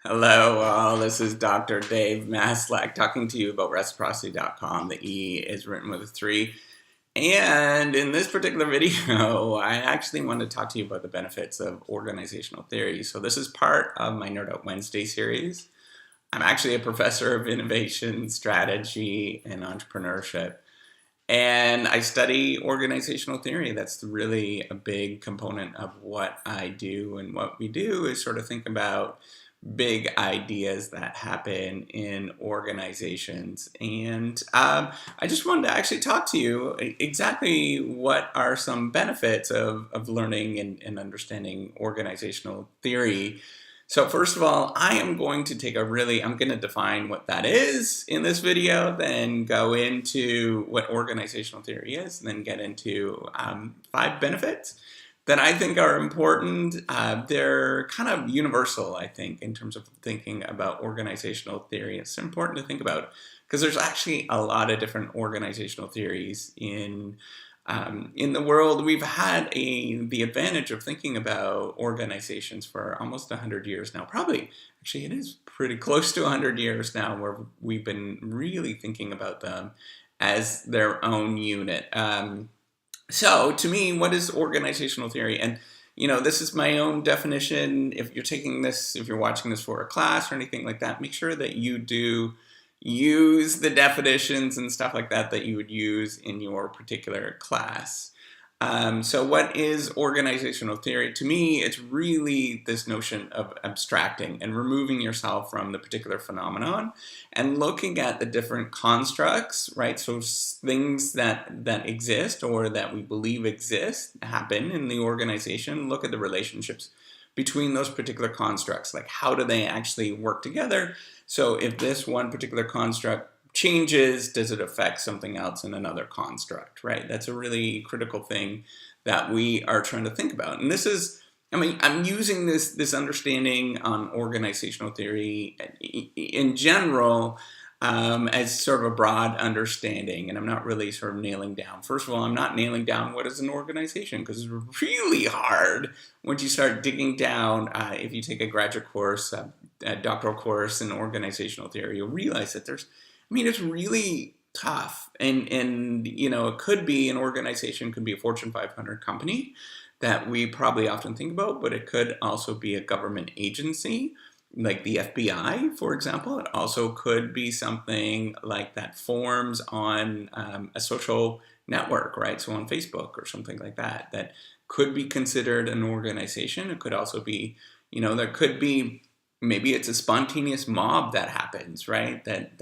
Hello, all. This is Dr. Dave Maslak talking to you about reciprocity.com. The E is written with a 3. And in this particular video, I actually want to talk to you about the benefits of organizational theory. So this is part of my Nerd Out Wednesday series. I'm actually a professor of innovation, strategy, and entrepreneurship. And I study organizational theory. That's really a big component of what I do. And what we do is sort of think about big ideas that happen in organizations. And I just wanted to actually talk to you exactly what are some benefits of learning and understanding organizational theory. So first of all, I am going to I'm going to define what that is in this video, then go into what organizational theory is, and then get into 5 benefits that I think are important. They're kind of universal, I think, in terms of thinking about organizational theory. It's important to think about because there's actually a lot of different organizational theories in the world. We've had the advantage of thinking about organizations for almost 100 years now. Probably, actually, it is pretty close to 100 years now where we've been really thinking about them as their own unit. So to me, what is organizational theory? And this is my own definition. If you're watching this for a class or anything like that, make sure that you do use the definitions and stuff like that you would use in your particular class. So what is organizational theory? To me, it's really this notion of abstracting and removing yourself from the particular phenomenon and looking at the different constructs, right? So things that exist or that we believe exist happen in the organization. Look at the relationships between those particular constructs. Like, how do they actually work together? So if this one particular construct changes, does it affect something else in another construct, right? That's a really critical thing that we are trying to think about. And this is, I'm using this understanding on organizational theory in general as sort of a broad understanding, and I'm not really sort of nailing down. First of all, I'm not nailing down what is an organization, because it's really hard once you start digging down. If you take a graduate course, a doctoral course in organizational theory, you'll realize that it's really tough. And it could be an organization, could be a Fortune 500 company that we probably often think about, but it could also be a government agency like the FBI, for example. It also could be something like that forms on a social network, right? So on Facebook or something like that, that could be considered an organization. It could also be, there could be, maybe it's a spontaneous mob that happens, right? That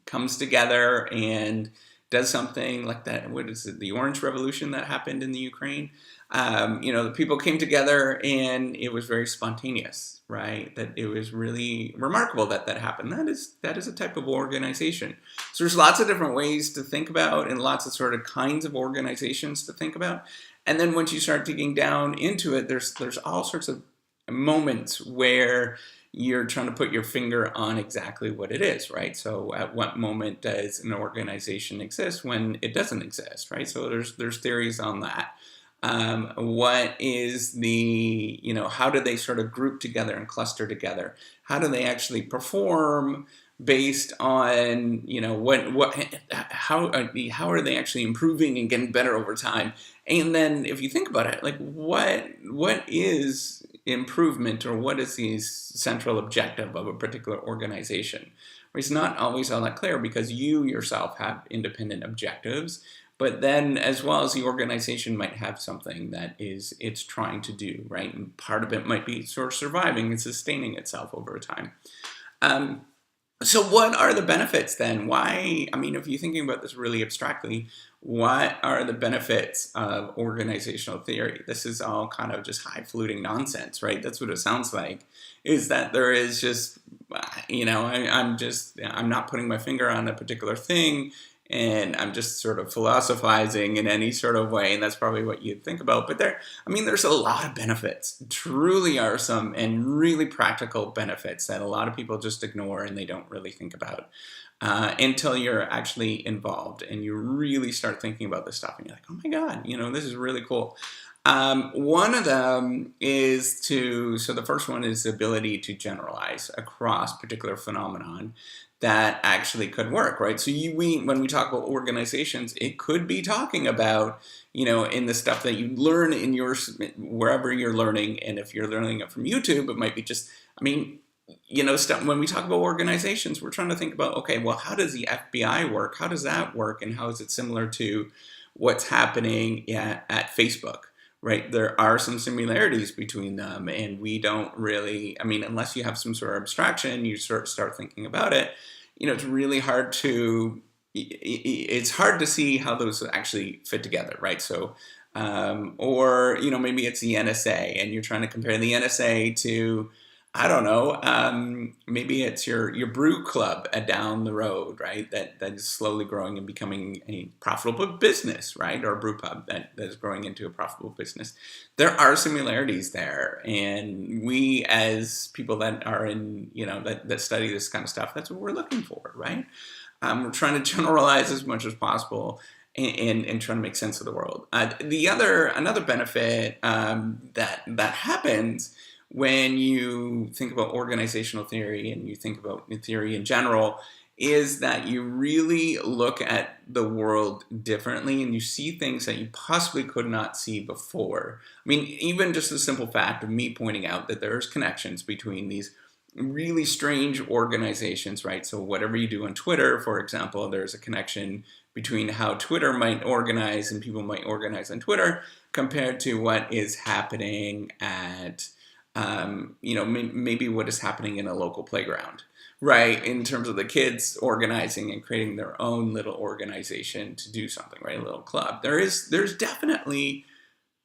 comes together and does something like that. What is it? The Orange Revolution that happened in the Ukraine. The people came together and it was very spontaneous, right? That it was really remarkable that happened. That is a type of organization. So there's lots of different ways to think about and lots of sort of kinds of organizations to think about. And then once you start digging down into it, there's all sorts of moments where you're trying to put your finger on exactly what it is, right? So at what moment does an organization exist when it doesn't exist, right? So there's theories on that. What is how do they sort of group together and cluster together? How do they actually perform based on, how are they actually improving and getting better over time? And then if you think about it, like what is improvement, or what is the central objective of a particular organization? It's not always all that clear, because you yourself have independent objectives, but then as well as the organization might have something that it's trying to do, right? And part of it might be sort of surviving and sustaining itself over time. So what are the benefits then? If you're thinking about this really abstractly, what are the benefits of organizational theory? This is all kind of just highfalutin nonsense, right? That's what it sounds like, is that there is just, I'm not putting my finger on a particular thing, and I'm just sort of philosophizing in any sort of way, and that's probably what you'd think about. But there's a lot of benefits. Truly are some, and really practical benefits that a lot of people just ignore and they don't really think about until you're actually involved and you really start thinking about this stuff, and you're like, oh my God, this is really cool. One of them is so the first one is the ability to generalize across particular phenomenon that actually could work, right? So when we talk about organizations, it could be talking about, in the stuff that you learn in wherever you're learning. And if you're learning it from YouTube, it might be just, stuff. When we talk about organizations, we're trying to think about, okay, well, how does the FBI work? How does that work? And how is it similar to what's happening at Facebook? Right, there are some similarities between them, and we don't really, unless you have some sort of abstraction, you start thinking about it, it's really hard it's hard to see how those actually fit together, right? So, or, maybe it's the NSA, and you're trying to compare the NSA to, I don't know, maybe it's your brew club down the road, right? That is slowly growing and becoming a profitable business, right? Or a brew pub that is growing into a profitable business. There are similarities there. And we, as people that are in, that study this kind of stuff, that's what we're looking for, right? We're trying to generalize as much as possible and trying to make sense of the world. Another benefit that happens when you think about organizational theory and you think about theory in general, is that you really look at the world differently and you see things that you possibly could not see before. Even just the simple fact of me pointing out that there's connections between these really strange organizations, right? So whatever you do on Twitter, for example, there's a connection between how Twitter might organize and people might organize on Twitter compared to what is happening at maybe what is happening in a local playground, right? In terms of the kids organizing and creating their own little organization to do something, right? A little club. There's definitely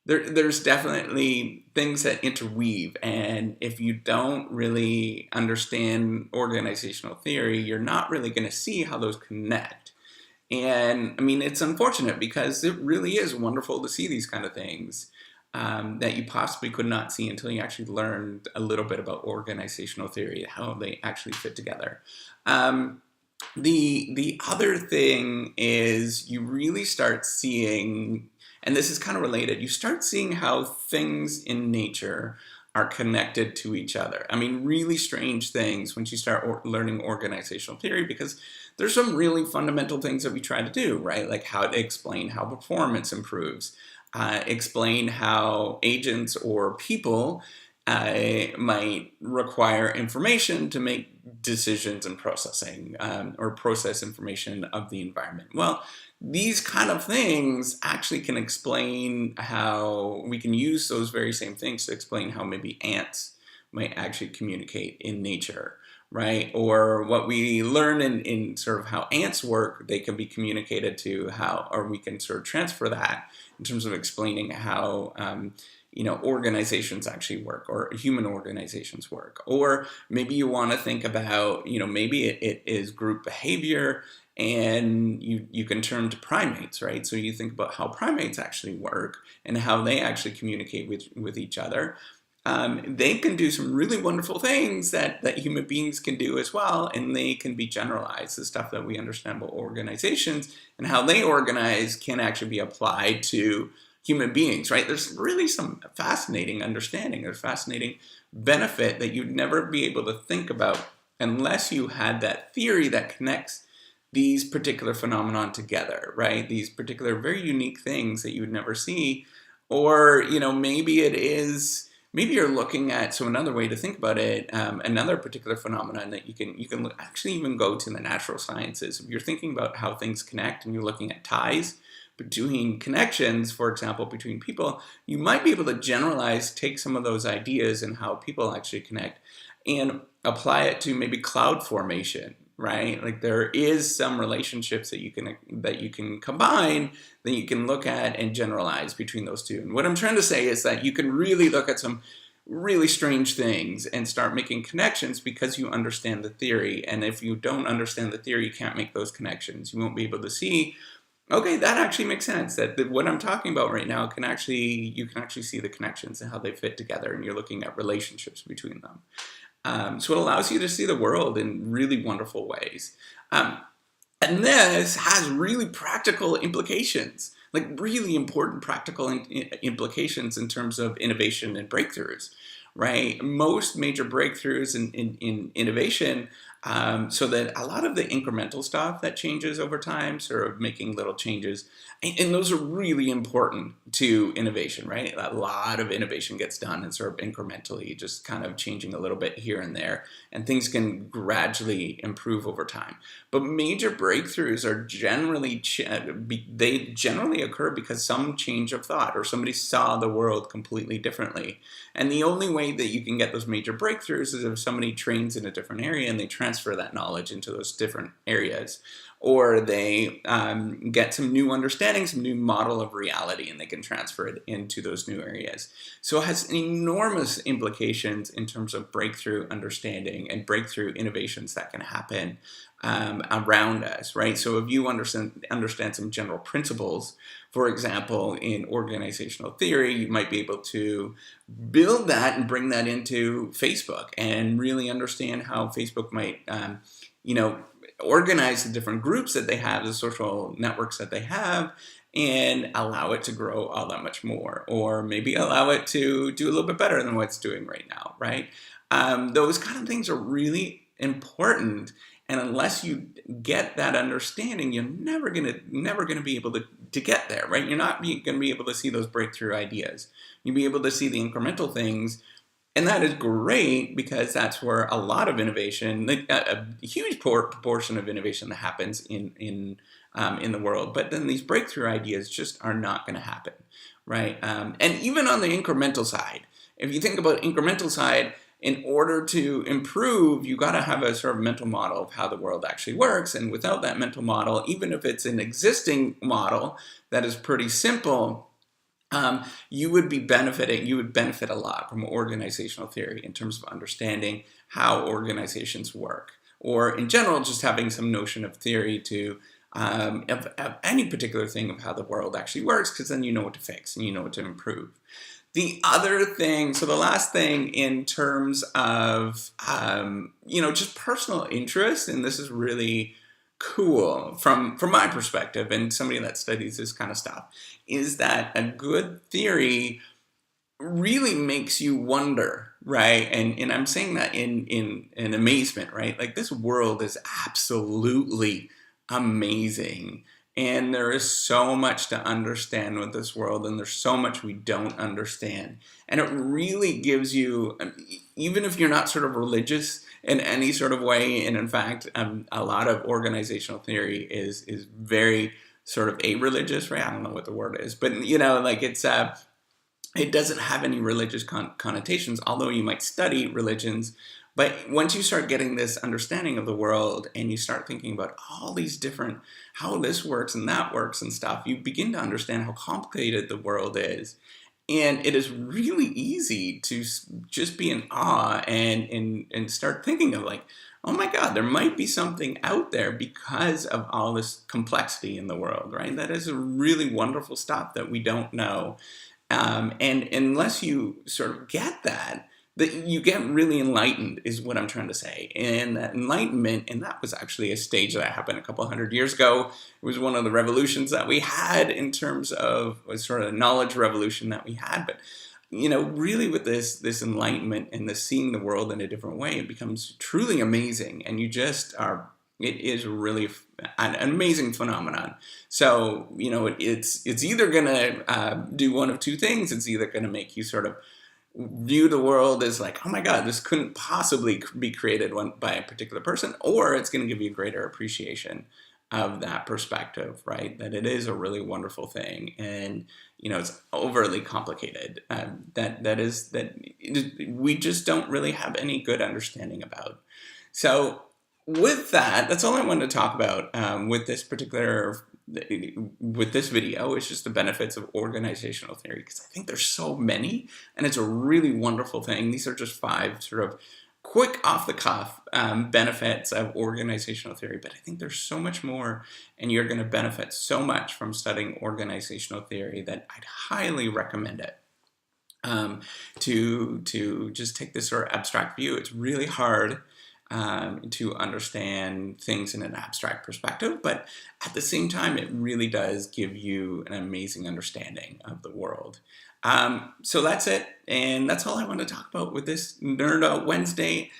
things that interweave, and if you don't really understand organizational theory, you're not really going to see how those connect. And it's unfortunate because it really is wonderful to see these kind of things. That you possibly could not see until you actually learned a little bit about organizational theory, how they actually fit together. The other thing is you really start seeing, and this is kind of related, you start seeing how things in nature are connected to each other. Really strange things once you start learning organizational theory, because there's some really fundamental things that we try to do, right? Like how to explain how performance improves. Explain how agents or people might require information to make decisions and processing or process information of the environment. Well, these kind of things actually can explain how we can use those very same things to explain how maybe ants might actually communicate in nature, right? Or what we learn in sort of how ants work, they can be communicated to or we can sort of transfer that in terms of explaining how, organizations actually work, or human organizations work. Or maybe you want to think about, maybe it is group behavior, and you can turn to primates, right? So you think about how primates actually work and how they actually communicate with each other. They can do some really wonderful things that human beings can do as well, and they can be generalized. The stuff that we understand about organizations and how they organize can actually be applied to human beings, right? There's really some fascinating understanding. There's fascinating benefit that you'd never be able to think about unless you had that theory that connects these particular phenomenon together, right? These particular very unique things that you would never see. Or, maybe it is, maybe you're looking at, so another way to think about it, another particular phenomenon that you can actually even go to the natural sciences. If you're thinking about how things connect and you're looking at ties between connections, for example, between people, you might be able to generalize, take some of those ideas and how people actually connect and apply it to maybe cloud formation, right? Like there is some relationships that you can combine, that you can look at and generalize between those two. And what I'm trying to say is that you can really look at some really strange things and start making connections because you understand the theory. And if you don't understand the theory, you can't make those connections. You won't be able to see, okay, that actually makes sense. That what I'm talking about right now you can actually see the connections and how they fit together, and you're looking at relationships between them. So it allows you to see the world in really wonderful ways. And this has really practical implications. like really important practical implications in terms of innovation and breakthroughs, right? Most major breakthroughs in innovation, so that a lot of the incremental stuff that changes over time, sort of making little changes, and those are really important to innovation, right? A lot of innovation gets done and sort of incrementally, just kind of changing a little bit here and there, and things can gradually improve over time. But major breakthroughs are generally, they generally occur because some change of thought or somebody saw the world completely differently. And the only way that you can get those major breakthroughs is if somebody trains in a different area and they transfer that knowledge into those different areas. Or they get some new understanding, some new model of reality, and they can transfer it into those new areas. So it has enormous implications in terms of breakthrough understanding and breakthrough innovations that can happen around us, right? So if you understand some general principles, for example, in organizational theory, you might be able to build that and bring that into Facebook and really understand how Facebook might, organize the different groups that they have, the social networks that they have, and allow it to grow all that much more, or maybe allow it to do a little bit better than what it's doing right now, right? Those kind of things are really important, and unless you get that understanding, you're never gonna be able to get there, right? You're not gonna be able to see those breakthrough ideas. You'll be able to see the incremental things. And that is great because that's where a lot of innovation, a huge proportion of innovation that happens in the world. But then these breakthrough ideas just are not going to happen, right? And even on the incremental side, if you think about incremental side, in order to improve, you got to have a sort of mental model of how the world actually works. And without that mental model, even if it's an existing model that is pretty simple, you would benefit a lot from organizational theory in terms of understanding how organizations work, or in general, just having some notion of theory of any particular thing of how the world actually works, because then you know what to fix and you know what to improve. The other thing, so the last thing in terms of, just personal interest, and this is really cool from my perspective and somebody that studies this kind of stuff, is that a good theory really makes you wonder, right? And I'm saying that in amazement, right? Like, this world is absolutely amazing. And there is so much to understand with this world, and there's so much we don't understand. And it really gives you, even if you're not sort of religious in any sort of way, and in fact, a lot of organizational theory is very sort of a-religious, right? I don't know what the word is, but it doesn't have any religious connotations, although you might study religions. But once you start getting this understanding of the world and you start thinking about all these different, how this works and that works and stuff, you begin to understand how complicated the world is. And it is really easy to just be in awe and start thinking of, like, oh my God, there might be something out there because of all this complexity in the world, right? That is really wonderful stuff that we don't know. And unless you sort of get that you get really enlightened, is what I'm trying to say. And that enlightenment, and that was actually a stage that happened a couple hundred years ago. It was one of the revolutions that we had in terms of a sort of knowledge revolution that we had. But, really with this enlightenment and this seeing the world in a different way, it becomes truly amazing. And you just are, it is really an amazing phenomenon. So, it's either going to do one of two things. It's either going to make you sort of view the world as like, oh my God, this couldn't possibly be created by a particular person, or it's going to give you a greater appreciation of that perspective, right? That it is a really wonderful thing, and it's overly complicated. That we just don't really have any good understanding about. So with that, that's all I wanted to talk about with this video. Is just the benefits of organizational theory, because I think there's so many, and it's a really wonderful thing. These are just 5 sort of quick off the cuff benefits of organizational theory, but I think there's so much more, and you're going to benefit so much from studying organizational theory that I'd highly recommend it. To just take this sort of abstract view. It's really hard. to understand things in an abstract perspective, but at the same time, it really does give you an amazing understanding of the world. So that's it, and that's all I want to talk about with this Nerd Out Wednesday.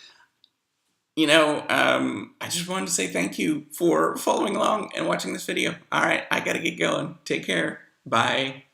I just wanted to say thank you for following along and watching this video. All right, I gotta get going. Take care. Bye.